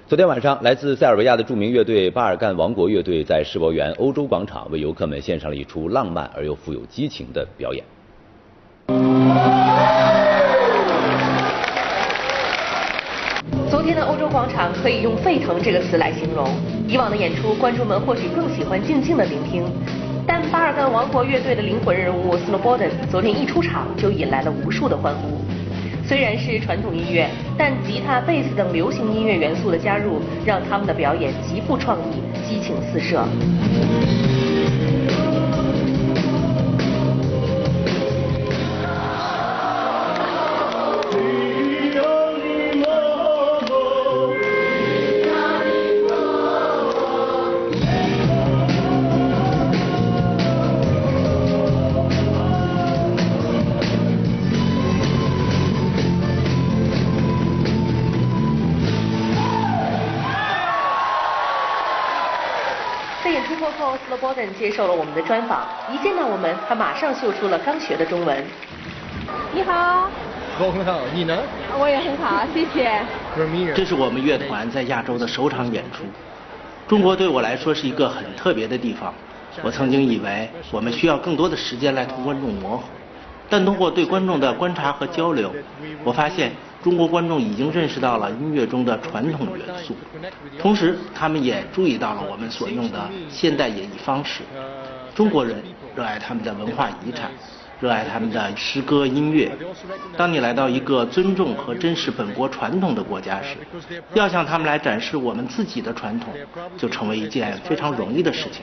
昨天晚上，来自塞尔维亚的著名乐队巴尔干王国乐队在世博园欧洲广场为游客们献上了一出浪漫而又富有激情的表演。昨天的欧洲广场可以用沸腾这个词来形容。以往的演出，观众们或许更喜欢静静的聆听，但巴尔干王国乐队的灵魂人物 Slobodan 昨天一出场就引来了无数的欢呼。虽然是传统音乐，但吉他、贝斯等流行音乐元素的加入，让他们的表演极富创意，激情四射。在演出过后 ，Slobodan 接受了我们的专访。一见到我们，他马上秀出了刚学的中文。你好，我很好，你呢？我也很好，谢谢。这是我们乐团在亚洲的首场演出。中国对我来说是一个很特别的地方。我曾经以为我们需要更多的时间来同观众磨合，但通过对观众的观察和交流，我发现中国观众已经认识到了音乐中的传统元素，同时他们也注意到了我们所用的现代演绎方式。中国人热爱他们的文化遗产，热爱他们的诗歌音乐。当你来到一个尊重和珍视本国传统的国家时，要向他们来展示我们自己的传统，就成为一件非常容易的事情。